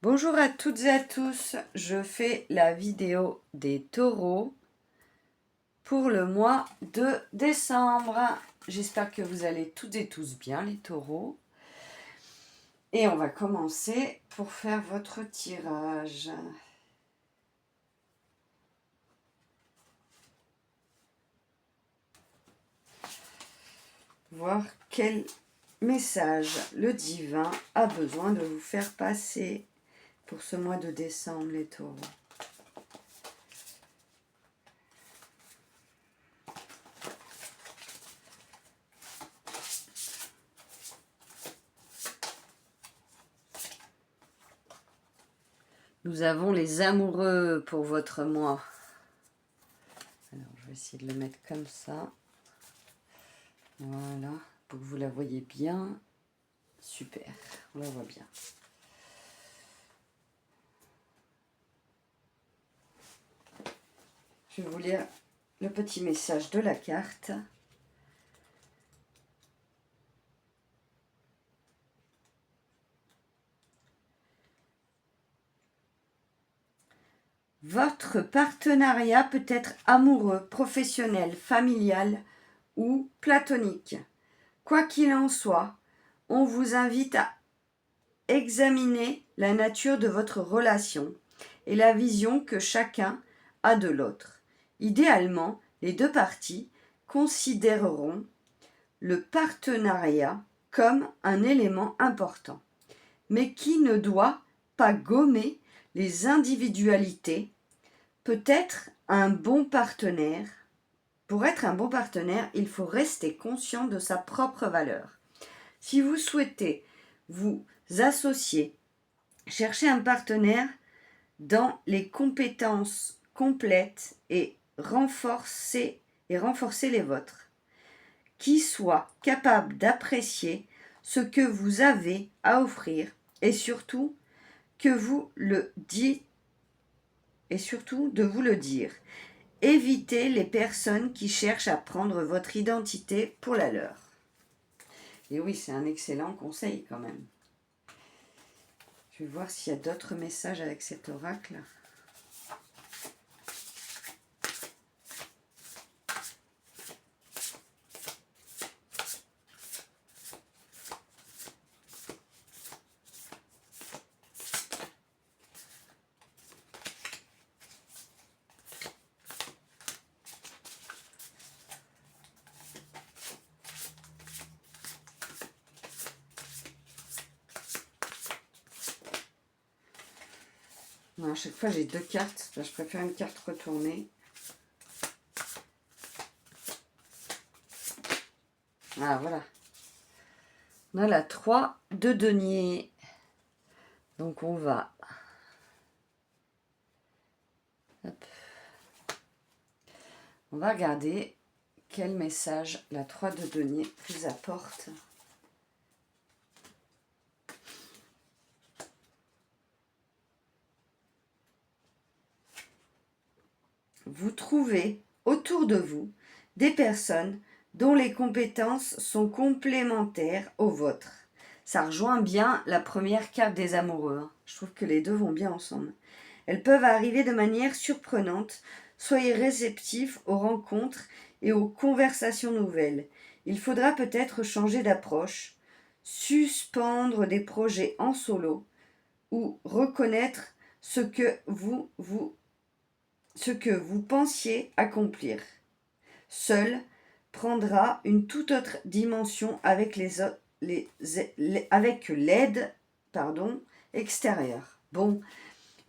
Bonjour à toutes et à tous, je fais la vidéo des taureaux pour le mois de décembre. J'espère que vous allez toutes et tous bien les taureaux. Et on va commencer pour faire votre tirage. Voir quel message le divin a besoin de vous faire passer pour ce mois de décembre les taureaux. Nous avons les amoureux pour votre mois. Alors, je vais essayer de le mettre comme ça. Voilà, pour que vous la voyez bien. Super, on la voit bien. Je vais vous lire le petit message de la carte. Votre partenariat peut être amoureux, professionnel, familial ou platonique. Quoi qu'il en soit, on vous invite à examiner la nature de votre relation et la vision que chacun a de l'autre. Idéalement, les deux parties considéreront le partenariat comme un élément important, mais qui ne doit pas gommer les individualités. Peut-être un bon partenaire. Pour être un bon partenaire, il faut rester conscient de sa propre valeur. Si vous souhaitez vous associer, cherchez un partenaire dans les compétences complètes et renforcer les vôtres, qui soit capable d'apprécier ce que vous avez à offrir et surtout que vous le dites et surtout de vous le dire. Évitez les personnes qui cherchent à prendre votre identité pour la leur. Et oui, c'est un excellent conseil quand même. Je vais voir s'il y a d'autres messages avec cet oracle. Non, à chaque fois j'ai deux cartes, je préfère une carte retournée. Ah voilà. On a la 3 de denier. Donc on va... Hop. On va regarder quel message la 3 de denier vous apporte. Vous trouvez autour de vous des personnes dont les compétences sont complémentaires aux vôtres. Ça rejoint bien la première carte des amoureux. Je trouve que les deux vont bien ensemble. Elles peuvent arriver de manière surprenante. Soyez réceptifs aux rencontres et aux conversations nouvelles. Il faudra peut-être changer d'approche, suspendre des projets en solo ou reconnaître ce que vous pensiez accomplir. Seul prendra une toute autre dimension avec l'aide extérieure. Bon,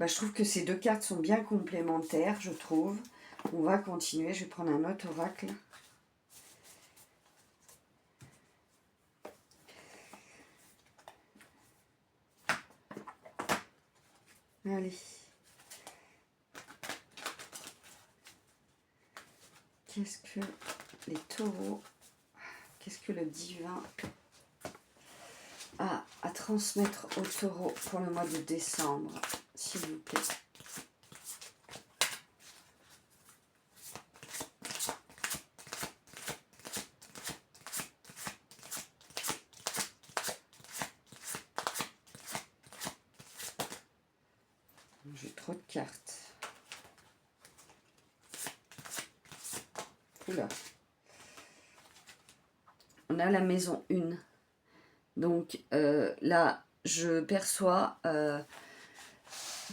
je trouve que ces deux cartes sont bien complémentaires, je trouve. On va continuer, je vais prendre un autre oracle. Allez. Qu'est-ce que les taureaux, qu'est-ce que le divin a à transmettre aux taureaux pour le mois de décembre, s'il vous plaît? Trop de cartes. Oula. On a la maison 1. Donc là, je perçois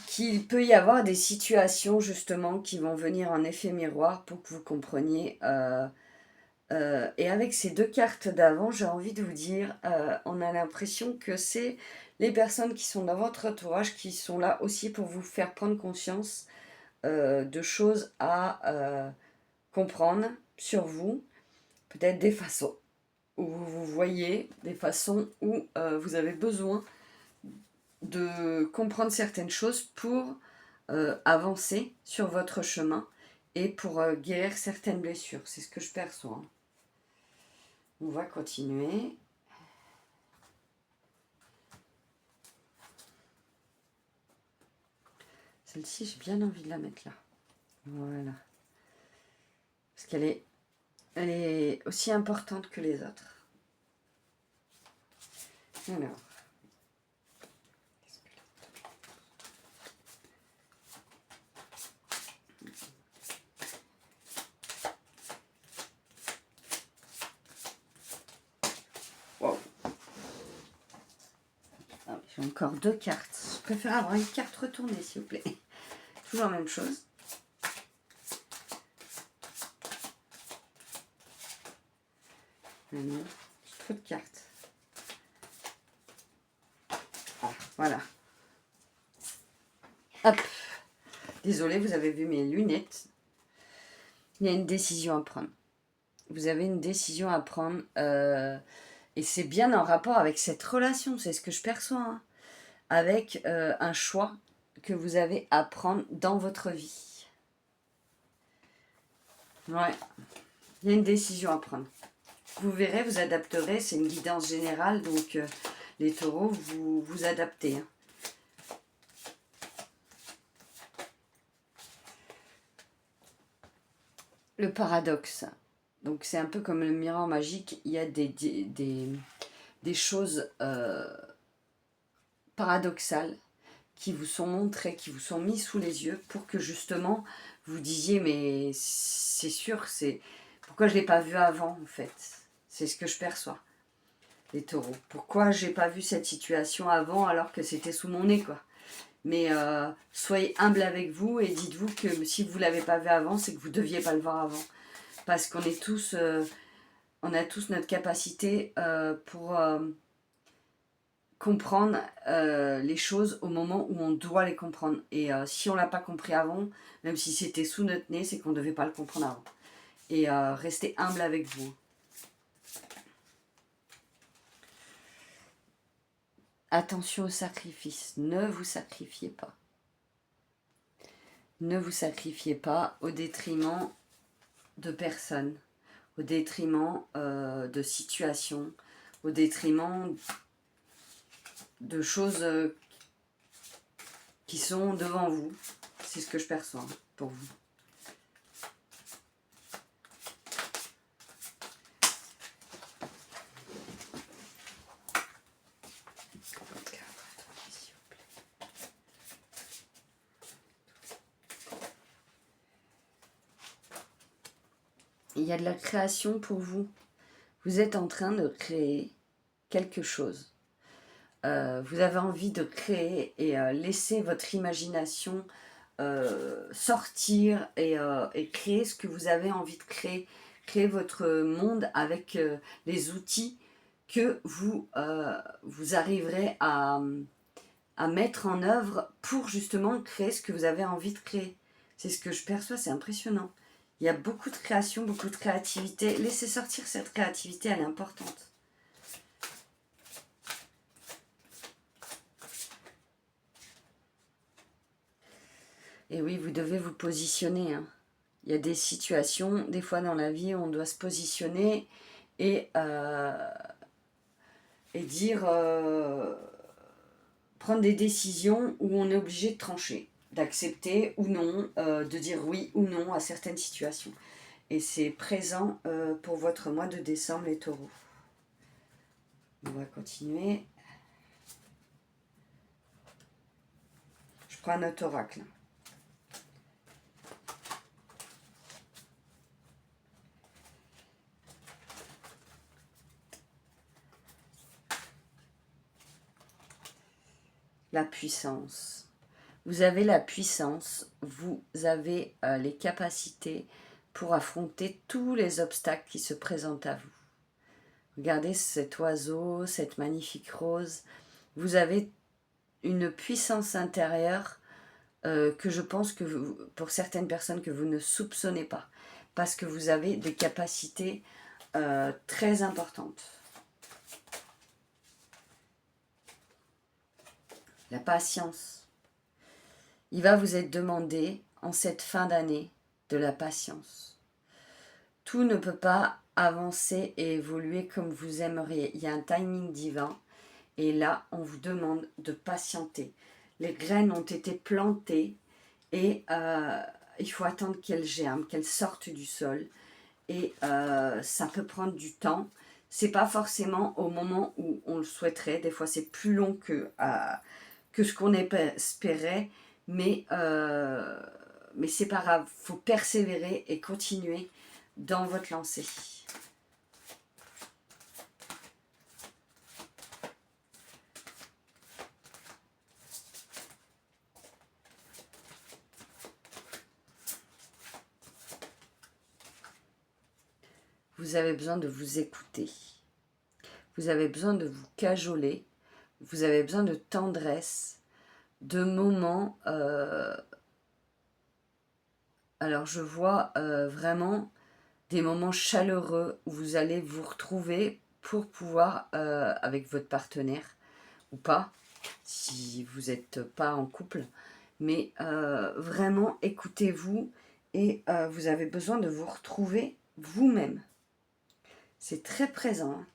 qu'il peut y avoir des situations justement qui vont venir en effet miroir pour que vous compreniez. Et avec ces deux cartes d'avant, j'ai envie de vous dire, on a l'impression que c'est les personnes qui sont dans votre entourage qui sont là aussi pour vous faire prendre conscience de choses à comprendre sur vous, peut-être des façons où vous vous voyez, des façons où vous avez besoin de comprendre certaines choses pour avancer sur votre chemin et pour guérir certaines blessures. C'est ce que je perçois. Hein. On va continuer. Celle-ci, j'ai bien envie de la mettre là. Voilà. Parce qu'elle est aussi importante que les autres. Alors. Wow. Ah, j'ai encore deux cartes. Je préfère avoir une carte retournée, s'il vous plaît. Toujours la même chose. Non, j'ai trop de cartes. Ah, voilà. Hop. Désolée, vous avez vu mes lunettes. Il y a une décision à prendre. Vous avez une décision à prendre. Et c'est bien en rapport avec cette relation. C'est ce que je perçois. Hein, avec un choix que vous avez à prendre dans votre vie. Ouais. Il y a une décision à prendre. Vous verrez, vous adapterez. C'est une guidance générale. Donc, les taureaux, vous vous adaptez. Hein. Le paradoxe. Donc, c'est un peu comme le miroir magique. Il y a des choses paradoxales qui vous sont montrées, qui vous sont mises sous les yeux pour que justement vous disiez mais c'est sûr, c'est pourquoi je ne l'ai pas vu avant en fait. C'est ce que je perçois, les taureaux. Pourquoi j'ai pas vu cette situation avant alors que c'était sous mon nez quoi. Mais soyez humble avec vous et dites-vous que si vous ne l'avez pas vu avant, c'est que vous ne deviez pas le voir avant. Parce qu'on est tous, on a tous notre capacité pour comprendre les choses au moment où on doit les comprendre. Et si on ne l'a pas compris avant, même si c'était sous notre nez, c'est qu'on ne devait pas le comprendre avant. Et restez humble avec vous. Attention au sacrifice. Ne vous sacrifiez pas. Ne vous sacrifiez pas au détriment de personnes, au détriment de situations, au détriment de choses qui sont devant vous. C'est ce que je perçois pour vous. Il y a de la création pour vous. Vous êtes en train de créer quelque chose. Vous avez envie de créer et laisser votre imagination sortir et créer ce que vous avez envie de créer. Créer votre monde avec les outils que vous arriverez à mettre en œuvre pour justement créer ce que vous avez envie de créer. C'est ce que je perçois, c'est impressionnant. Il y a beaucoup de création, beaucoup de créativité. Laissez sortir cette créativité, elle est importante. Et oui, vous devez vous positionner. Hein. Il y a des situations, des fois dans la vie, où on doit se positionner et dire, prendre des décisions où on est obligé de trancher, d'accepter ou non, de dire oui ou non à certaines situations. Et c'est présent pour votre mois de décembre, les taureaux. On va continuer. Je prends un autre oracle. la puissance. Vous avez la puissance, vous avez les capacités pour affronter tous les obstacles qui se présentent à vous. Regardez cet oiseau, cette magnifique rose. Vous avez une puissance intérieure que je pense que pour certaines personnes que vous ne soupçonnez pas. Parce que vous avez des capacités très importantes. La patience. Il va vous être demandé en cette fin d'année de la patience. Tout ne peut pas avancer et évoluer comme vous aimeriez. Il y a un timing divin et là, on vous demande de patienter. Les graines ont été plantées et il faut attendre qu'elles germent, qu'elles sortent du sol. Et ça peut prendre du temps. C'est pas forcément au moment où on le souhaiterait. Des fois, c'est plus long que ce qu'on espérait. Mais c'est pas grave. Il faut persévérer et continuer dans votre lancée. Vous avez besoin de vous écouter. Vous avez besoin de vous cajoler. Vous avez besoin de tendresse, de moments. Alors je vois vraiment des moments chaleureux où vous allez vous retrouver pour pouvoir, avec votre partenaire ou pas, si vous n'êtes pas en couple, mais vraiment écoutez-vous et vous avez besoin de vous retrouver vous-même. C'est très présent. Hein.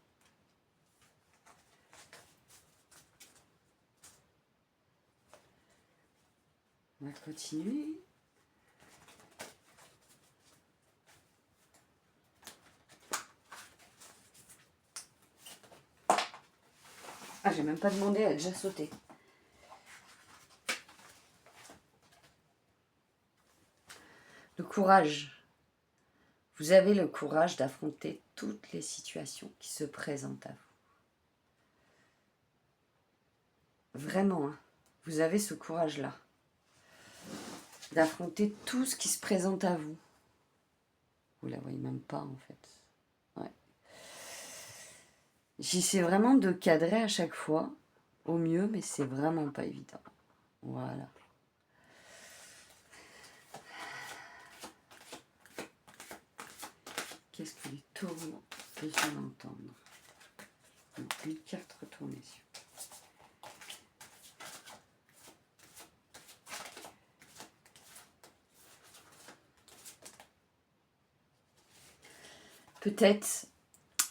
On va continuer. Ah, j'ai même pas demandé, elle a déjà sauté. Le courage. Vous avez le courage d'affronter toutes les situations qui se présentent à vous. Vraiment, hein, vous avez ce courage-là. D'affronter tout ce qui se présente à vous. Vous la voyez même pas, en fait. Ouais. J'essaie vraiment de cadrer à chaque fois, au mieux, mais c'est vraiment pas évident. Voilà. Qu'est-ce que les taureaux besoin d'entendre? Une carte retournée. Peut-être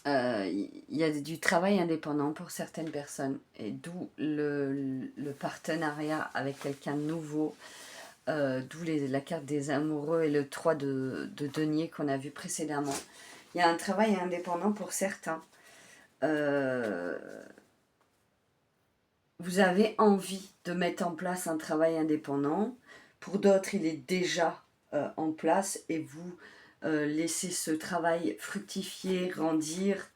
il y a du travail indépendant pour certaines personnes, et d'où le partenariat avec quelqu'un de nouveau, d'où la carte des amoureux et le 3 de denier qu'on a vu précédemment. Il y a un travail indépendant pour certains. Vous avez envie de mettre en place un travail indépendant. Pour d'autres, il est déjà en place et vous laissez ce travail fructifier, grandir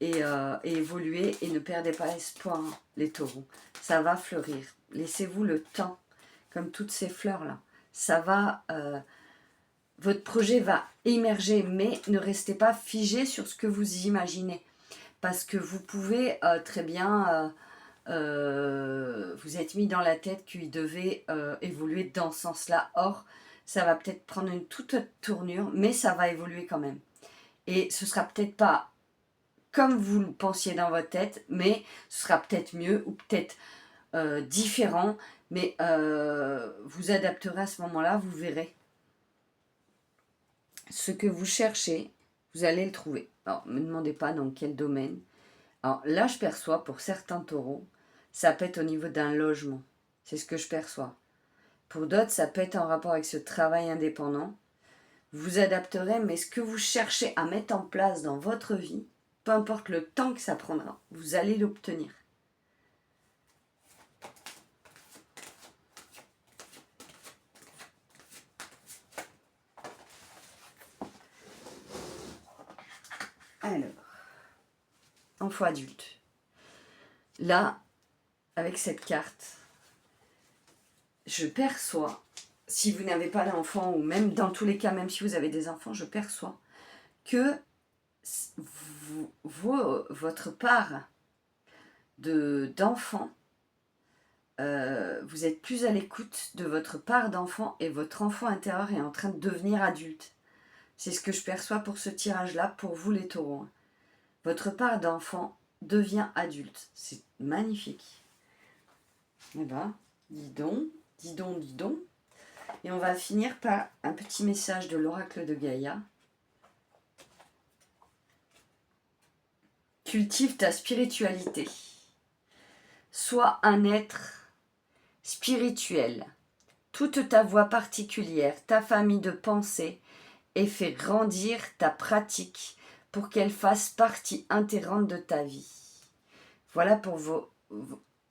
et évoluer. Et ne perdez pas espoir, hein, les taureaux. Ça va fleurir. Laissez-vous le temps, comme toutes ces fleurs-là. Ça va... votre projet va émerger, mais ne restez pas figé sur ce que vous imaginez. Parce que vous pouvez très bien... vous êtes mis dans la tête qu'il devait évoluer dans ce sens-là. Or, ça va peut-être prendre une toute autre tournure, mais ça va évoluer quand même. Et ce sera peut-être pas comme vous le pensiez dans votre tête, mais ce sera peut-être mieux ou peut-être différent. Mais vous adapterez à ce moment-là, vous verrez. Ce que vous cherchez, vous allez le trouver. Alors, ne me demandez pas dans quel domaine. Alors là, je perçois pour certains taureaux, ça peut être au niveau d'un logement. C'est ce que je perçois. Pour d'autres, ça peut être en rapport avec ce travail indépendant. Vous adapterez, mais ce que vous cherchez à mettre en place dans votre vie, peu importe le temps que ça prendra, vous allez l'obtenir. Alors, enfant adulte. Là, avec cette carte, je perçois, si vous n'avez pas d'enfants, ou même dans tous les cas, même si vous avez des enfants, je perçois que votre part d'enfant, vous êtes plus à l'écoute de votre part d'enfant et votre enfant intérieur est en train de devenir adulte. C'est ce que je perçois pour ce tirage-là, pour vous les taureaux. Votre part d'enfant devient adulte. C'est magnifique. Eh ben, dis donc, dis donc, dis donc. Et on va finir par un petit message de l'oracle de Gaïa. Cultive ta spiritualité. Sois un être spirituel. Toute ta voix particulière, ta famille de pensée, et fais grandir ta pratique pour qu'elle fasse partie intégrante de ta vie. Voilà pour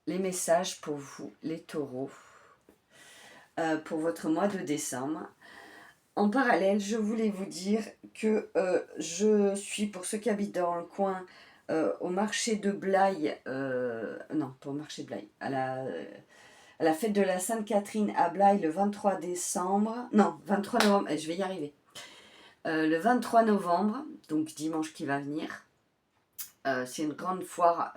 les messages pour vous, les taureaux, pour votre mois de décembre. En parallèle, je voulais vous dire que je suis, pour ceux qui habitent dans le coin, au marché de Blaye, non, pas au marché de Blaye, à la fête de la Sainte-Catherine à Blaye le 23 décembre, non, 23 novembre, je vais y arriver. Le 23 novembre, donc dimanche qui va venir. C'est une grande foire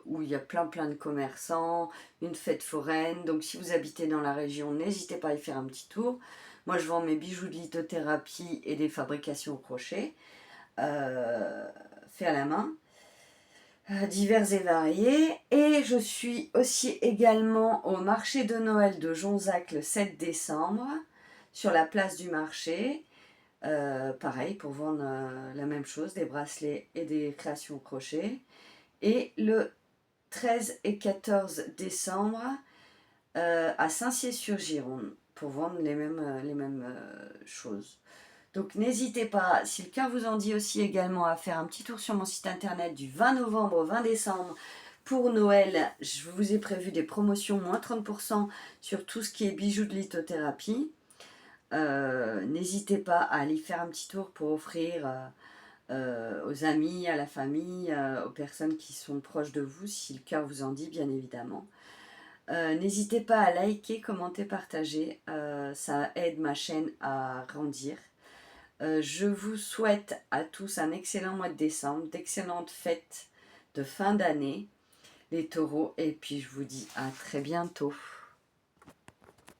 où il y a plein de commerçants, une fête foraine. Donc si vous habitez dans la région, n'hésitez pas à y faire un petit tour. Moi je vends mes bijoux de lithothérapie et des fabrications au crochet, fait à la main, divers et variés. Et je suis aussi également au marché de Noël de Jonzac le 7 décembre, sur la place du marché. Pareil, pour vendre la même chose, des bracelets et des créations au crochet. Et le 13 et 14 décembre à Saint-Cier-sur-Gironde pour vendre les mêmes choses. Donc n'hésitez pas, si le cœur vous en dit aussi également, à faire un petit tour sur mon site internet du 20 novembre au 20 décembre. Pour Noël, je vous ai prévu des promotions moins 30% sur tout ce qui est bijoux de lithothérapie. N'hésitez pas à aller faire un petit tour pour offrir aux amis, à la famille, aux personnes qui sont proches de vous, si le cœur vous en dit, bien évidemment. N'hésitez pas à liker, commenter, partager, ça aide ma chaîne à grandir. Je vous souhaite à tous un excellent mois de décembre, d'excellentes fêtes de fin d'année, les taureaux, et puis je vous dis à très bientôt.